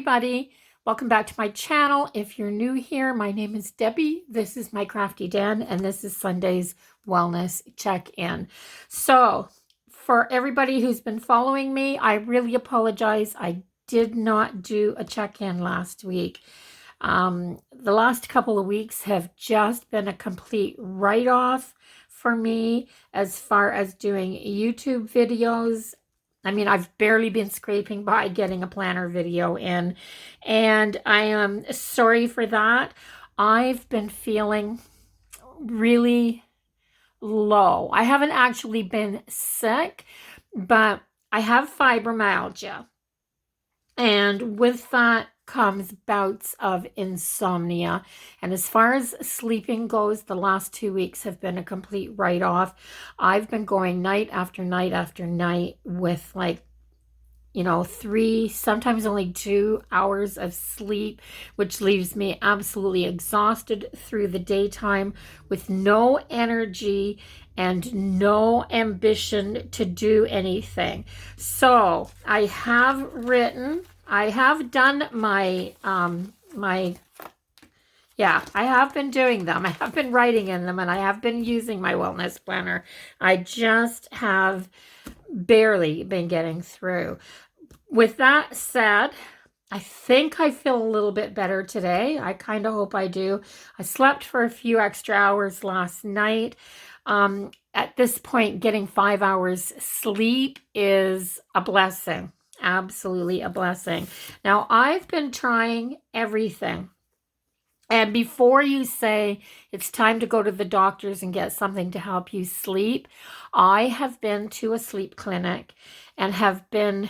everybody. Welcome back to my channel. If you're new here, my name is Debbie. This is my Crafty Den, and this is Sunday's Wellness Check-In. So, for everybody who's been following me, I really apologize. I did not do a check-in last week. The last couple of weeks have just been a complete write-off for me as far as doing YouTube videos. I mean, I've barely been scraping by getting a planner video in, and I am sorry for that. I've been feeling really low. I haven't actually been sick, but I have fibromyalgia, and with that comes bouts of insomnia. And as far as sleeping goes, the last 2 weeks have been a complete write-off. I've been going night after night after night with 3, sometimes only 2 hours of sleep, which leaves me absolutely exhausted through the daytime with no energy and no ambition to do anything. So I have done my, I have been doing them. I have been writing in them, and I have been using my wellness planner. I just have barely been getting through. With that said, I think I feel a little bit better today. I kind of hope I do. I slept for a few extra hours last night. At this point, getting 5 hours sleep is a blessing. Absolutely a blessing. Now, I've been trying everything. And before you say it's time to go to the doctors and get something to help you sleep, I have been to a sleep clinic and have been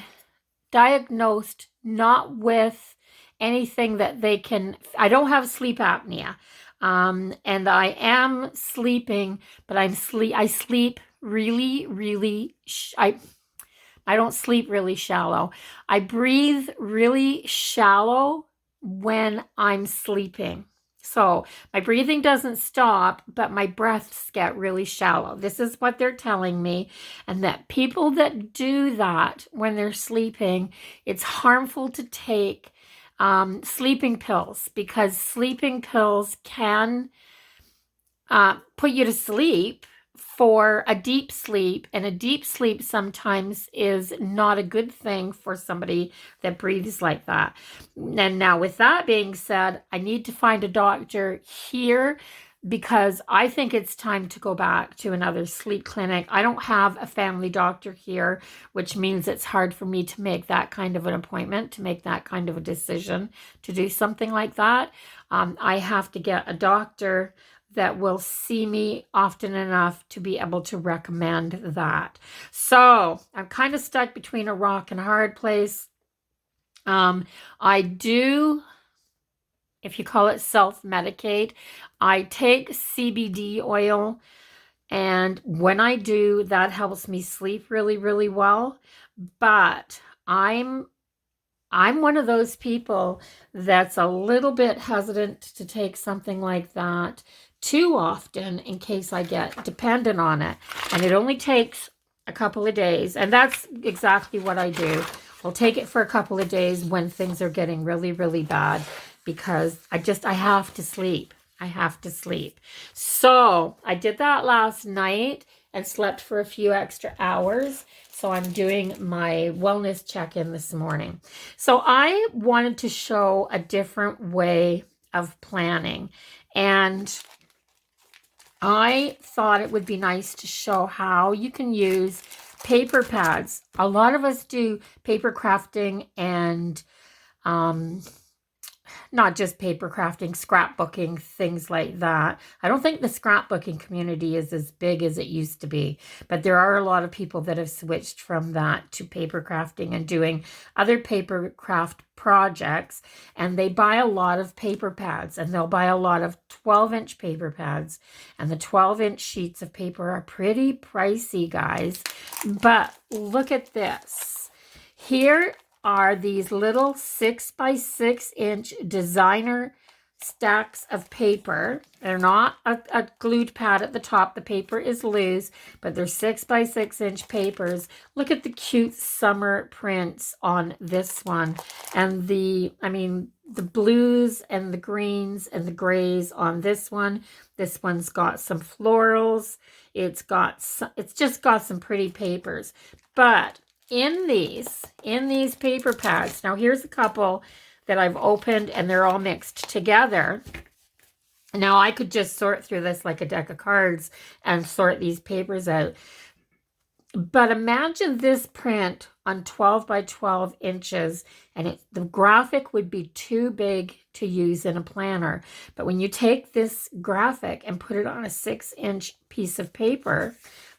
diagnosed not with anything that they can. I don't have sleep apnea. And I am sleeping, but I sleep really, I don't sleep really shallow. I breathe really shallow when I'm sleeping. So my breathing doesn't stop, but my breaths get really shallow. This is what they're telling me. And that people that do that when they're sleeping, it's harmful to take sleeping pills, because sleeping pills can put you to sleep for a deep sleep, and a deep sleep sometimes is not a good thing for somebody that breathes like that. And now, with that being said, I need to find a doctor here, because I think it's time to go back to another sleep clinic. I don't have a family doctor here, which means it's hard for me to make that kind of an appointment, to make that kind of a decision to do something like that. I have to get a doctor that will see me often enough to be able to recommend that. So I'm kind of stuck between a rock and a hard place. I do, if you call it self-medicate, I take CBD oil, and when I do, that helps me sleep really, really well. But I'm one of those people that's a little bit hesitant to take something like that too often, in case I get dependent on it. And it only takes a couple of days, and that's exactly what I do. I'll take it for a couple of days when things are getting really, really bad, because I have to sleep. I have to sleep. So I did that last night and slept for a few extra hours. So I'm doing my wellness check-in this morning. So I wanted to show a different way of planning, and I thought it would be nice to show how you can use paper pads. A lot of us do paper crafting, and not just paper crafting, scrapbooking, things like that. I don't think the scrapbooking community is as big as it used to be, but there are a lot of people that have switched from that to paper crafting and doing other paper craft projects, and they buy a lot of paper pads, and they'll buy a lot of 12-inch paper pads, and the 12-inch sheets of paper are pretty pricey, guys. But look at this. Here are these little 6 by 6 inch designer stacks of paper. They're not a glued pad at the top. The paper is loose, but they're 6 by 6 inch papers. Look at the cute summer prints on this one. And the blues and the greens and the grays on this one. This one's got some florals. It's just got some pretty papers. But in these paper pads, now here's a couple that I've opened and they're all mixed together. Now I could just sort through this like a deck of cards and sort these papers out. But imagine this print on 12 by 12 inches and the graphic would be too big to use in a planner. But when you take this graphic and put it on a 6-inch piece of paper,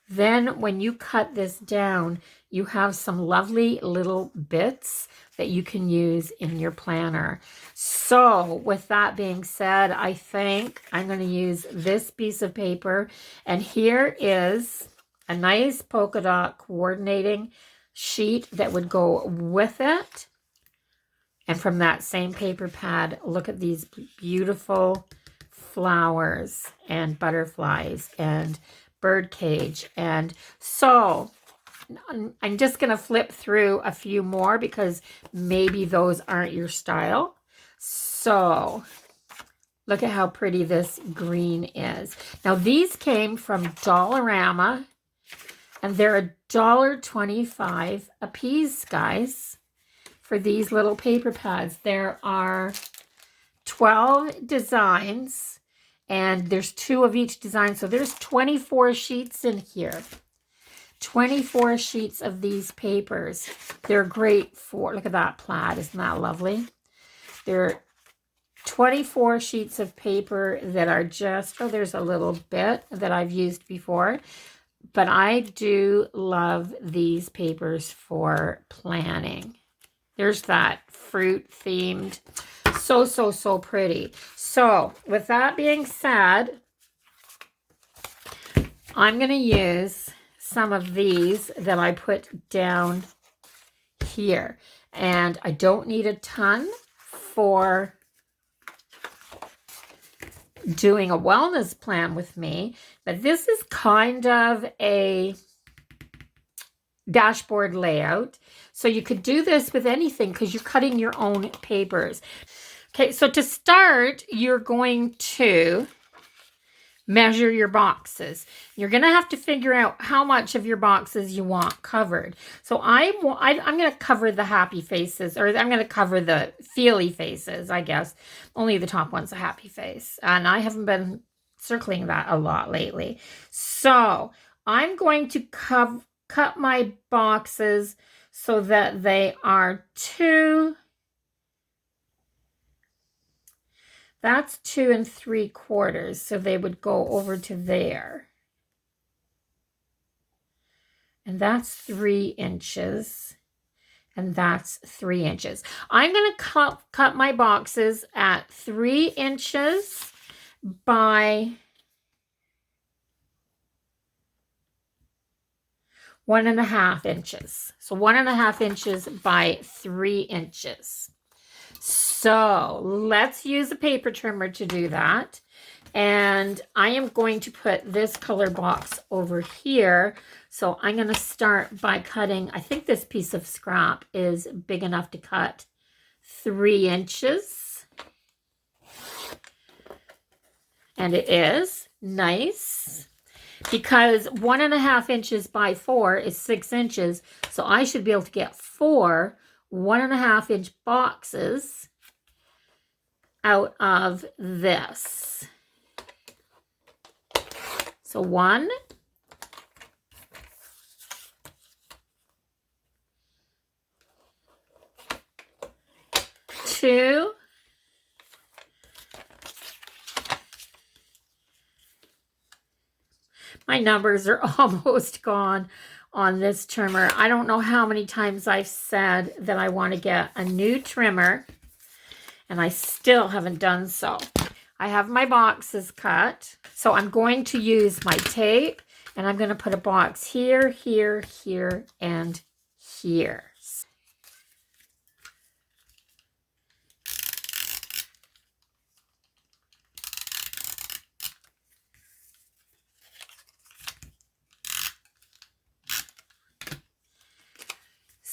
then when you cut this down, you have some lovely little bits that you can use in your planner. So with that being said, I think I'm going to use this piece of paper. And here is a nice polka dot coordinating sheet that would go with it. And from that same paper pad, look at these beautiful flowers and butterflies and bird cage. And so I'm just going to flip through a few more because maybe those aren't your style. So look at how pretty this green is. Now these came from Dollarama and they're $1.25 a piece, guys, for these little paper pads. There are 12 designs and there's 2 of each design. So there's 24 sheets in here. 24 sheets of these papers. They're great for, look at that plaid, isn't that lovely? There are 24 sheets of paper that are just, oh, there's a little bit that I've used before, but I do love these papers for planning. There's that fruit themed, so pretty. So with that being said, I'm going to use some of these that I put down here. And I don't need a ton for doing a wellness plan with me, but this is kind of a dashboard layout. So you could do this with anything because you're cutting your own papers. Okay, so to start, you're going to measure your boxes. You're going to have to figure out how much of your boxes you want covered. So I'm going to cover the happy faces, or I'm going to cover the feely faces, I guess. Only the top one's a happy face. And I haven't been circling that a lot lately. So I'm going to cut my boxes so that they are 2. That's 2 3/4, so they would go over to there. And that's 3 inches, and that's 3 inches. I'm going to cut my boxes at 3 inches by 1.5 inches. So 1.5 inches by 3 inches. So let's use a paper trimmer to do that. And I am going to put this color box over here. So I'm going to start by cutting, I think this piece of scrap is big enough to cut 3 inches. And it is nice because 1.5 inches by 4 is 6 inches. So I should be able to get 4 1.5 inch boxes out of this. So 1, 2, my numbers are almost gone on this trimmer. I don't know how many times I've said that I want to get a new trimmer, and I still haven't done so. I have my boxes cut, so I'm going to use my tape, and I'm going to put a box here, here, here, and here.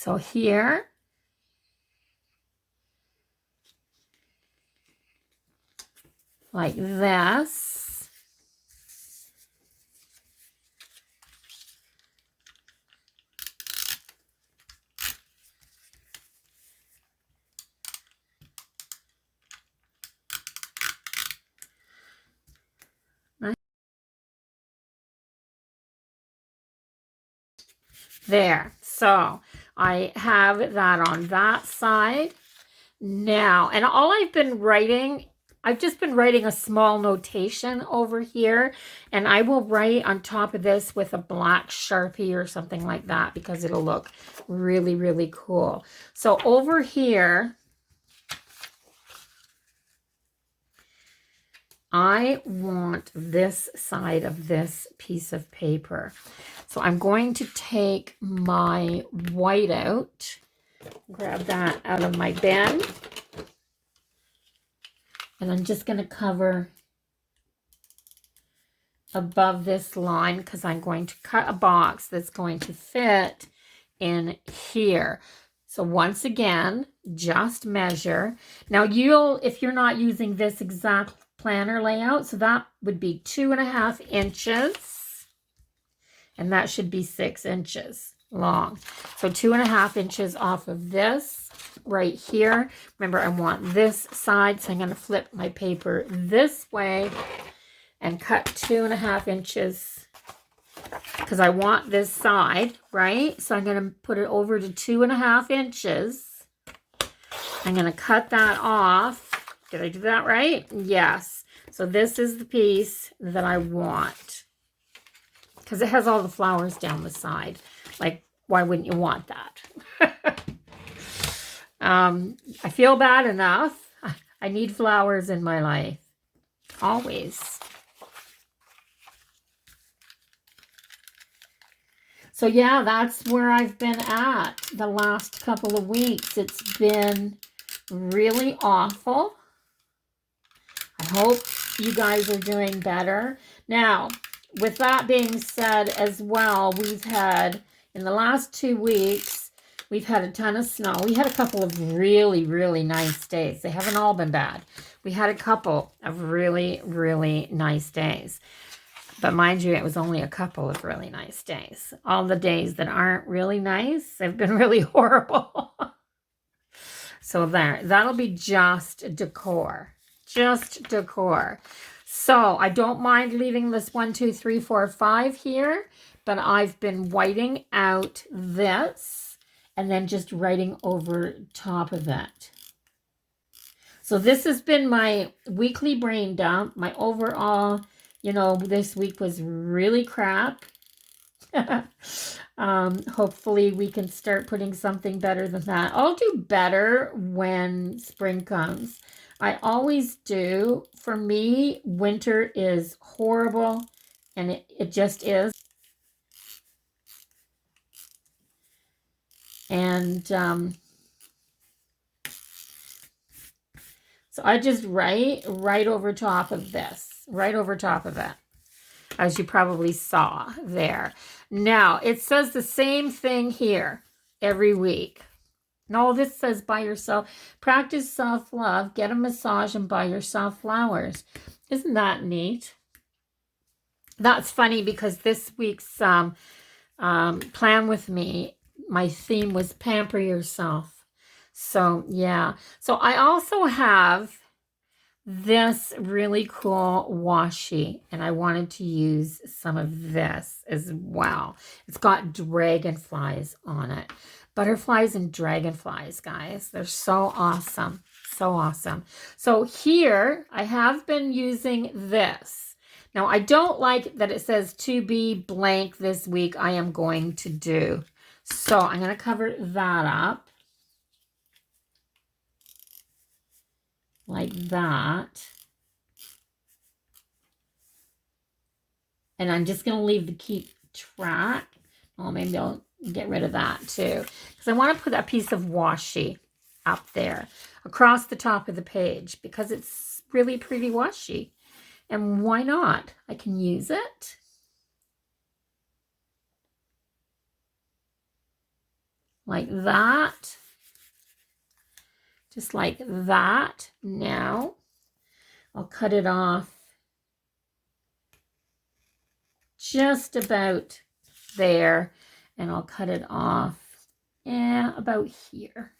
So here, like this. There. So I have that on that side. Now, and all I've been writing, I've just been writing a small notation over here, and I will write on top of this with a black Sharpie or something like that because it'll look really, really cool. So over here, I want this side of this piece of paper. So I'm going to take my whiteout, grab that out of my bin, and I'm just going to cover above this line because I'm going to cut a box that's going to fit in here. So once again, just measure. Now if you're not using this exact planner layout, so that would be 2.5 inches, and that should be 6 inches long. So 2.5 inches off of this right here. Remember, I want this side, so I'm going to flip my paper this way and cut 2.5 inches because I want this side, right? So I'm going to put it over to 2.5 inches. I'm going to cut that off. Did I do that right? Yes. So this is the piece that I want because it has all the flowers down the side. Like, why wouldn't you want that? I feel bad enough. I need flowers in my life. Always. So yeah, that's where I've been at the last couple of weeks. It's been really awful. I hope you guys are doing better. Now, with that being said as well, we've had, in the last 2 weeks, we've had a ton of snow. We had a couple of really, really nice days. They haven't all been bad. We had a couple of really, really nice days. But mind you, it was only a couple of really nice days. All the days that aren't really nice have been really horrible. So that'll be just decor. Just decor. So I don't mind leaving this 1, 2, 3, 4, 5 here, but I've been whiting out this and then just writing over top of that. So this has been my weekly brain dump, my overall. This week was really crap. Hopefully we can start putting something better than that. I'll do better when spring comes. I always do. For me, winter is horrible, and it just is. And so I just write right over top of this. Right over top of it, as you probably saw there. Now, it says the same thing here every week. No, this says buy yourself, practice self-love, get a massage, and buy yourself flowers. Isn't that neat? That's funny because this week's Plan With Me, my theme was pamper yourself. So, yeah. So, I also have this really cool washi, and I wanted to use some of this as well. It's got dragonflies on it. Butterflies and dragonflies, guys. They're so awesome. So awesome. So here, I have been using this. Now, I don't like that it says to be blank this week. I am going to do. So I'm going to cover that up. Like that. And I'm just going to leave the keep track. Oh, maybe I'll get rid of that too. Because I want to put a piece of washi up there across the top of the page because it's really pretty washi. And why not? I can use it. like that. Just like that. Now, I'll cut it off just about there, and I'll cut it off about here,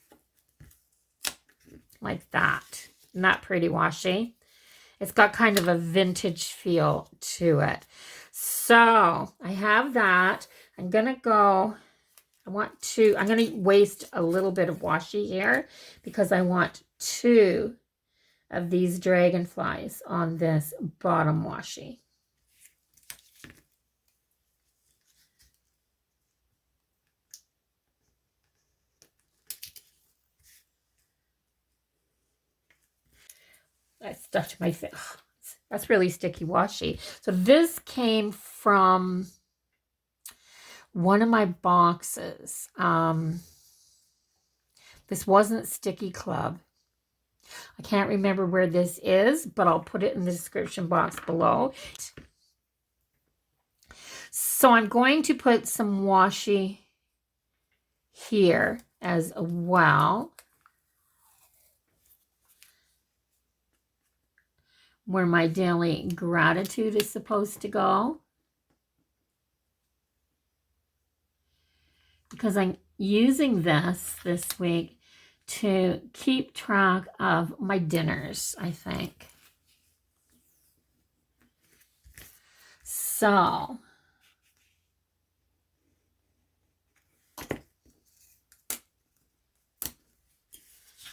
like that. Isn't that pretty washi? It's got kind of a vintage feel to it. So I have that. I'm gonna waste a little bit of washi here because I want 2 of these dragonflies on this bottom washi. I stuck to my face. That's really sticky washi. So this came from one of my boxes. This wasn't Sticky Club. I can't remember where this is, but I'll put it in the description box below. So I'm going to put some washi here as well, where my daily gratitude is supposed to go, because I'm using this week to keep track of my dinners, I think. So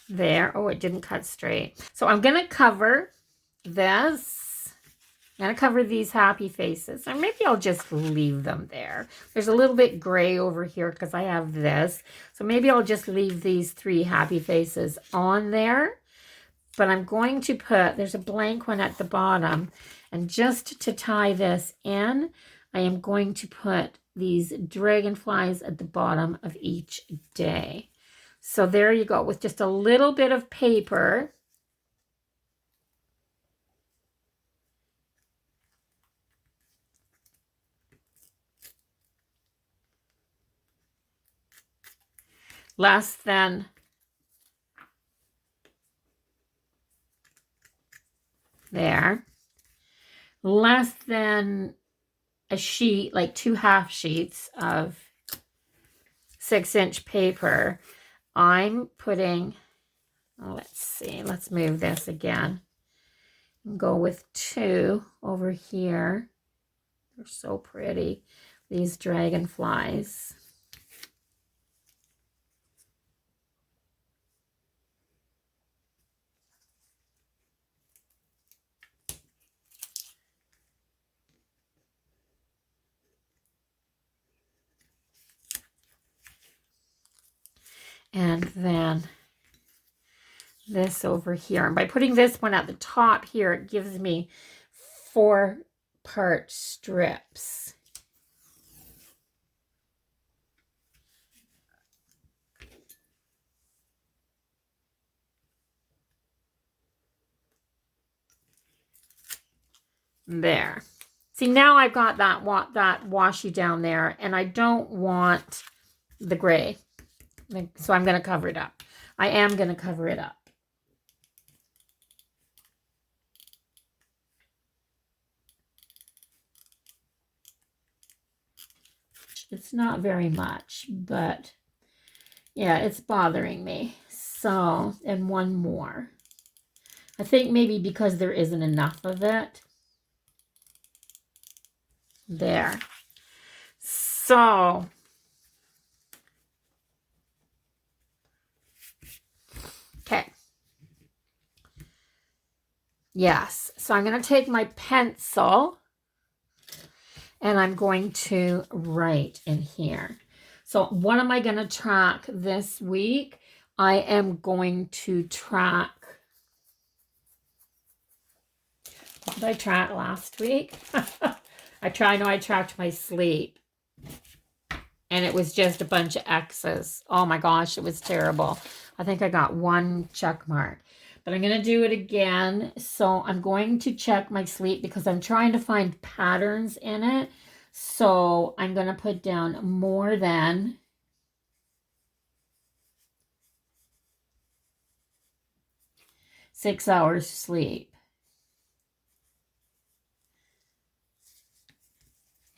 there. Oh, it didn't cut straight. So I'm going to cover this. I'm going to cover these happy faces. Or maybe I'll just leave them there. There's a little bit gray over here because I have this. So maybe I'll just leave these 3 happy faces on there. But I'm going to put, there's a blank one at the bottom. And just to tie this in, I am going to put these dragonflies at the bottom of each day. So there you go, with just a little bit of paper. Less than there. Less than a sheet, like 2 half sheets of 6-inch paper. I'm putting, let's see, let's move this again. Go with 2 over here. They're so pretty, these dragonflies. And then this over here. And by putting this one at the top here, it gives me 4-part strips. There. See, now I've got that washi down there, and I don't want the gray. So I'm going to cover it up. I am going to cover it up. It's not very much, but yeah, it's bothering me. So, and one more. I think maybe because there isn't enough of it. There. So, okay. Yes. So I'm going to take my pencil and I'm going to write in here. So what am I going to track this week? I am going to track, what did I track last week? I tracked my sleep. And it was just a bunch of X's. Oh my gosh, it was terrible. I think I got 1 check mark. But I'm going to do it again. So I'm going to check my sleep because I'm trying to find patterns in it. So I'm going to put down more than 6 hours sleep.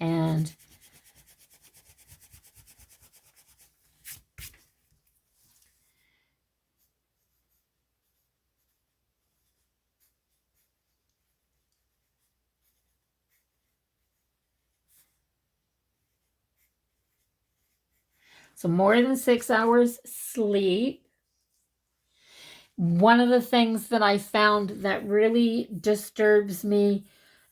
And so more than 6 hours sleep. One of the things that I found that really disturbs me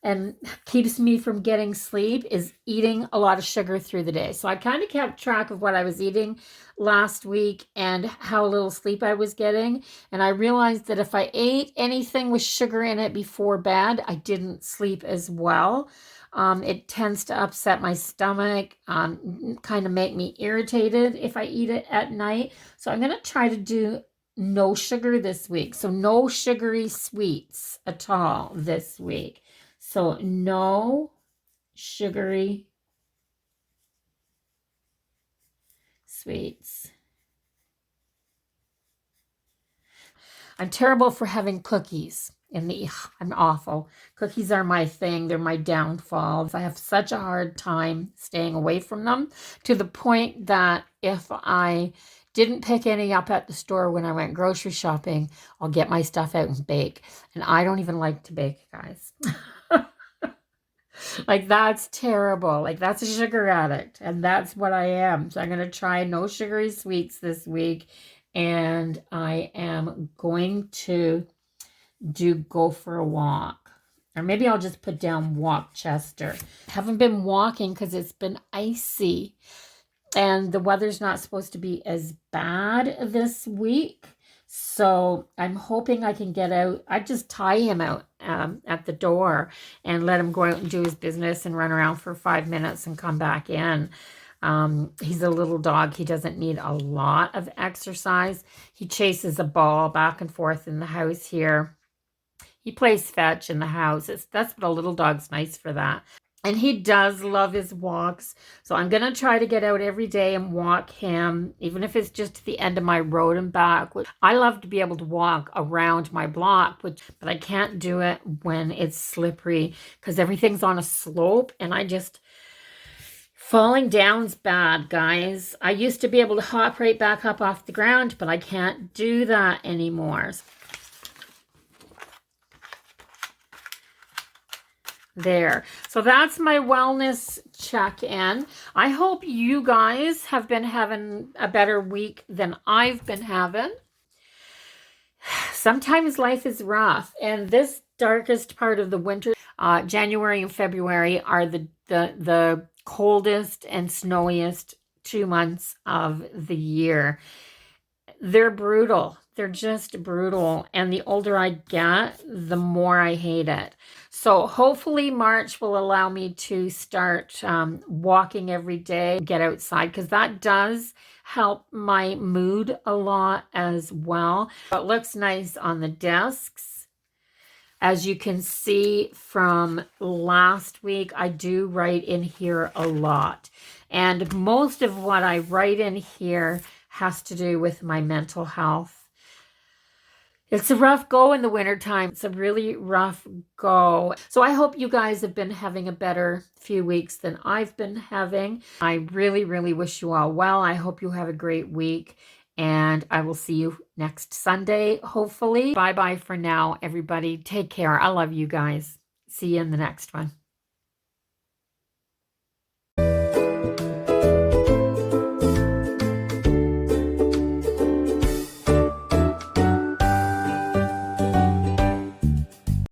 and keeps me from getting sleep is eating a lot of sugar through the day. So I kind of kept track of what I was eating last week and how little sleep I was getting. And I realized that if I ate anything with sugar in it before bed, I didn't sleep as well. It tends to upset my stomach, kind of make me irritated if I eat it at night. So I'm going to try to do no sugar this week. So no sugary sweets at all this week. So no sugary sweets. I'm terrible for having cookies. I'm awful. Cookies are my thing. They're my downfall. I have such a hard time staying away from them, to the point that if I didn't pick any up at the store when I went grocery shopping, I'll get my stuff out and bake. And I don't even like to bake, guys. Like, that's terrible. Like, that's a sugar addict, and that's what I am. So I'm going to try no sugary sweets this week, and I am going to go for a walk. Or maybe I'll just put down walk Chester. I haven't been walking because it's been icy, and the weather's not supposed to be as bad this week. So I'm hoping I can get out. I just tie him out at the door and let him go out and do his business and run around for 5 minutes and come back in. He's a little dog. He doesn't need a lot of exercise. He chases a ball back and forth in the house here. He plays fetch in the house. That's what a little dog's nice for that. And he does love his walks. So I'm going to try to get out every day and walk him, even if it's just to the end of my road and back. I love to be able to walk around my block, but I can't do it when it's slippery because everything's on a slope, and falling down's bad, guys. I used to be able to hop right back up off the ground, but I can't do that anymore. There. So that's my wellness check-in. I hope you guys have been having a better week than I've been having. Sometimes life is rough, and this darkest part of the winter, January and February, are the coldest and snowiest 2 months of the year. They're brutal. They're just brutal. And the older I get, the more I hate it. So hopefully March will allow me to start walking every day, get outside, because that does help my mood a lot as well. It looks nice on the desks. As you can see from last week, I do write in here a lot. And most of what I write in here has to do with my mental health. It's a rough go in the wintertime. It's a really rough go. So I hope you guys have been having a better few weeks than I've been having. I really, really wish you all well. I hope you have a great week, and I will see you next Sunday, hopefully. Bye-bye for now, everybody. Take care. I love you guys. See you in the next one.